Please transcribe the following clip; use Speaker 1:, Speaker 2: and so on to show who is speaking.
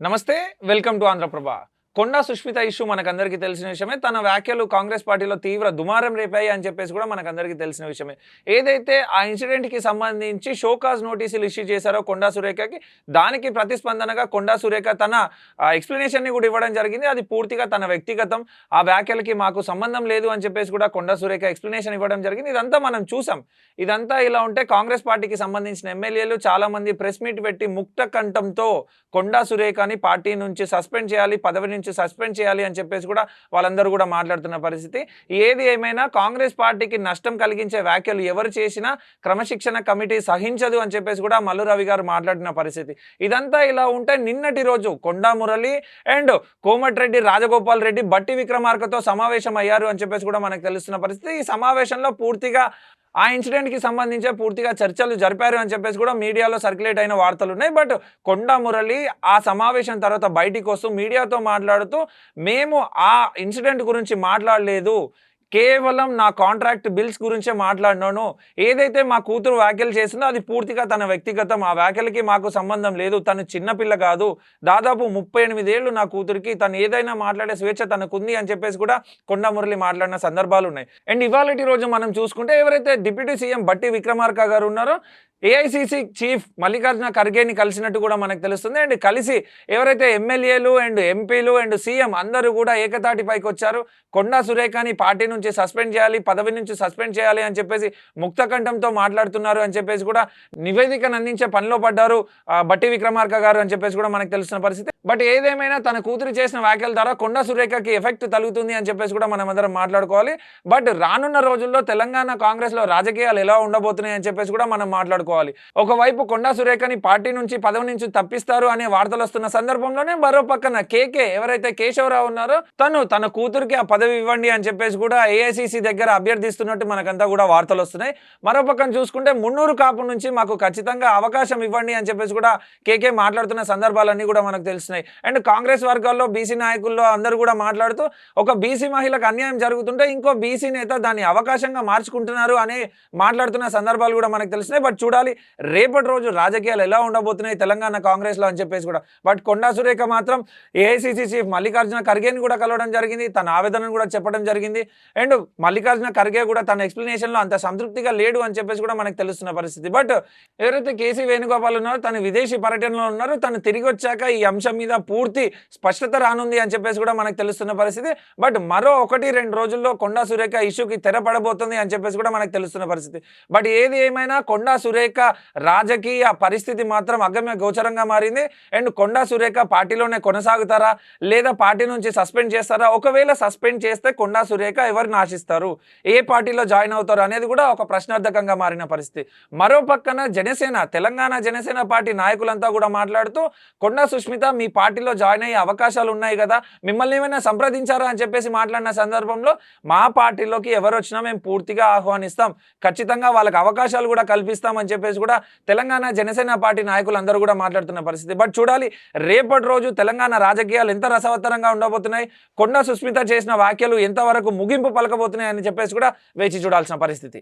Speaker 1: నమస్తే welcome to Andhraprabha. Konda Sushmita issue మనకందరికీ తెలిసిన విషయమే. తన వ్యాఖ్యలు కాంగ్రెస్ పార్టీలో తీవ్ర దుమారం రేపాయి అని చెప్పేసి కూడా మనకందరికీ తెలిసిన విషయమే. ఏదైతే ఆ ఇన్సిడెంట్‌కి సంబంధించి షోకాజ్ నోటీసులు ఇష్యూ చేశారో కొండా సురేఖకి, దానికి ప్రతిస్పందనగా కొండా సురేఖ తన ఎక్స్‌ప్లనేషన్‌ని కూడా ఇవ్వడం జరిగింది. అది పూర్తిగా తన వ్యక్తిగతం. ఆ వ్యాఖ్యలకి మాకు సంబంధం లేదు అని చెప్పేసి కూడా కొండా సురేఖ ఎక్స్‌ప్లనేషన్ ఇవ్వడం జరిగింది. ఇదంతా మనం చూసాం. ఇదంతా ఇలా ఉంటే కాంగ్రెస్ పార్టీకి సంబంధించిన ఎమ్మెల్యేలు చాలామంది ప్రెస్ మీట్ పెట్టి ముక్త కంఠంతో కొండా సురేఖని పార్టీ నుంచి సస్పెండ్ చేయాలి, పదవి నుంచి సస్పెండ్ చేయాలి అని చెప్పేసి కూడా వాళ్ళందరూ కూడా మాట్లాడుతున్న పరిస్థితి. ఏది ఏమైనా కాంగ్రెస్ పార్టీకి నష్టం కలిగించే వ్యాఖ్యలు ఎవరు చేసినా క్రమశిక్షణ కమిటీ సహించదు అని చెప్పేసి కూడా మల్లు రవి గారు మాట్లాడిన పరిస్థితి. ఇదంతా ఇలా ఉంటే నిన్నటి రోజు కొండా మురళి అండ్ కోమటిరెడ్డి రాజగోపాల్ రెడ్డి బట్టి విక్రమార్కతో సమావేశం అయ్యారు అని చెప్పేసి కూడా మనకు తెలుస్తున్న పరిస్థితి. ఈ సమావేశంలో పూర్తిగా ఆ ఇన్సిడెంట్‌కి సంబంధించే పూర్తిగా చర్చలు జరిపారు అని చెప్పేసి కూడా మీడియాలో సర్క్యులేట్ అయిన వార్తలున్నాయి. బట్ కొండా మురళి ఆ సమావేశం తర్వాత బయటికొస్తూ మీడియాతో మాట్లాడుతూ, మేము ఆ ఇన్సిడెంట్ గురించి మాట్లాడలేదు. కేవలం నా కాంట్రాక్ట్ బిల్స్ గురించే మాట్లాడినాను. ఏదైతే మా కూతురు వ్యాఖ్యలు చేసిందో అది పూర్తిగా తన వ్యక్తిగతం. ఆ వ్యాఖ్యలకి మాకు సంబంధం లేదు. తను చిన్నపిల్ల కాదు. దాదాపు 38 ఏళ్ళు నా కూతురికి. తను ఏదైనా మాట్లాడే స్వేచ్ఛ తనకుంది అని చెప్పేసి కూడా కొండా మురళి మాట్లాడిన సందర్భాలున్నాయి. అండ్ ఇవాళటి రోజు మనం చూసుకుంటే ఎవరైతే డిప్యూటీ సీఎం బట్టి విక్రమార్క గారు ఉన్నారో ఏఐసీసీ చీఫ్ మల్లికార్జున ఖర్గేని కలిసినట్టు కూడా మనకు తెలుస్తుంది. అండ్ కలిసి ఎవరైతే ఎమ్మెల్యేలు అండ్ ఎంపీలు అండ్ సీఎం అందరూ కూడా ఏకతాటిపైకి వచ్చారు. కొండా సురేఖని పార్టీ నుంచి సస్పెండ్ చేయాలి, పదవి నుంచి సస్పెండ్ చేయాలి అని చెప్పేసి ముక్తకంఠంతో మాట్లాడుతున్నారు అని చెప్పేసి కూడా నివేదికను అందించే పనిలో పడ్డారు బట్టి విక్రమార్క గారు అని చెప్పేసి కూడా మనకు తెలుస్తున్న పరిస్థితి. బట్ ఏదేమైనా తన కూతురు చేసిన వ్యాఖ్యల ద్వారా కొండా సురేఖకి ఎఫెక్ట్ తగులుతుంది అని చెప్పేసి కూడా మనం అందరం మాట్లాడుకోవాలి. బట్ రానున్న రోజుల్లో తెలంగాణ కాంగ్రెస్లో రాజకీయాలు ఎలా ఉండబోతున్నాయి అని చెప్పేసి కూడా మనం మాట్లాడుకోవాలి. ఒకవైపు కొండా సురేఖని పార్టీ నుంచి పదవి నుంచి తప్పిస్తారు అనే వార్తలు వస్తున్న సందర్భంలోనే మరో పక్కన కేకే ఎవరైతే కేశవరావు ఉన్నారో తన కూతురికి ఆ పదవి ఇవ్వండి అని చెప్పేసి కూడా ఏఐసీసీ దగ్గర అభ్యర్థిస్తున్నట్టు మనకంతా కూడా వార్తలు వస్తున్నాయి. మరో పక్కన చూసుకుంటే మున్నూరు కాపు నుంచి మాకు ఖచ్చితంగా అవకాశం ఇవ్వండి అని చెప్పేసి కూడా కేకే మాట్లాడుతున్న సందర్భాలన్నీ కూడా మనకు తెలుస్తున్నాయి. అండ్ కాంగ్రెస్ వర్గాల్లో బీసీ నాయకుల్లో అందరూ కూడా మాట్లాడుతూ ఒక బీసీ మహిళకు అన్యాయం జరుగుతుంటే ఇంకో బీసీ నేత దాన్ని అవకాశంగా మార్చుకుంటున్నారు అని మాట్లాడుతున్న సందర్భాలు కూడా మనకు తెలుస్తున్నాయి. బట్ చూడాలి రేపటి రోజు రాజకీయాలు ఎలా ఉండబోతున్నాయి తెలంగాణ కాంగ్రెస్లో అని చెప్పేసి కూడా. బట్ కొండా సురేఖ మాత్రం ఏఐసీసీ చీఫ్ మల్లికార్జున ఖర్గేని కూడా కలవడం జరిగింది, తన ఆవేదనను కూడా చెప్పడం జరిగింది. అండ్ మల్లికార్జున ఖర్గే కూడా తన ఎక్స్ప్లెనేషన్లో అంత సంతృప్తిగా లేడు అని చెప్పేసి కూడా మనకు తెలుస్తున్న పరిస్థితి. బట్ ఎవరైతే కేసీ వేణుగోపాల్ ఉన్నారో తను విదేశీ పర్యటనలో ఉన్నారు, తను తిరిగి వచ్చాక ఈ అంశం మీద పూర్తి స్పష్టత రానుంది అని చెప్పేసి కూడా మనకు తెలుస్తున్న పరిస్థితి. బట్ మరో 1-2 రోజుల్లో కొండా సురేఖ ఇష్యూకి తెరపడబోతుంది అని చెప్పేసి కూడా మనకు తెలుస్తున్న పరిస్థితి. బట్ ఏది ఏమైనా కొండా సురేఖ రాజకీయ పరిస్థితి మాత్రం అగమ్య గోచరంగా మారింది. అండ్ కొండా సురేఖ పార్టీలోనే కొనసాగుతారా లేదా పార్టీ నుంచి సస్పెండ్ చేస్తారా? ఒకవేళ సస్పెండ్ చేస్తే కొండా సురేఖ ఎవరిని ఆశిస్తారు, ఏ పార్టీలో జాయిన్ అవుతారు అనేది కూడా ఒక ప్రశ్నార్థకంగా మారిన పరిస్థితి. మరో పక్కన తెలంగాణ జనసేన పార్టీ నాయకులంతా కూడా మాట్లాడుతూ, కొండా సుష్మిత మీ పార్టీలో జాయిన్ అయ్యే అవకాశాలు ఉన్నాయి కదా, మిమ్మల్ని ఏమైనా సంప్రదించారా అని చెప్పేసి మాట్లాడిన సందర్భంలో మా పార్టీలోకి ఎవరు వచ్చినా మేము పూర్తిగా ఆహ్వానిస్తాం, ఖచ్చితంగా వాళ్ళకి అవకాశాలు కూడా కల్పిస్తాం అని చెప్పేసి కూడా తెలంగాణ జనసేన పార్టీ నాయకులందరూ కూడా మాట్లాడుతున్న పరిస్థితి. బట్ చూడాలి రేపటి రోజు తెలంగాణ రాజకీయాలు ఎంత రసవత్తరంగా ఉండబోతున్నాయి, కొండా సుష్మిత చేసిన వ్యాఖ్యలు ఎంతవరకు ముగింపు పలకబోతున్నాయి అని చెప్పేసి కూడా వేచి చూడాల్సిన పరిస్థితి.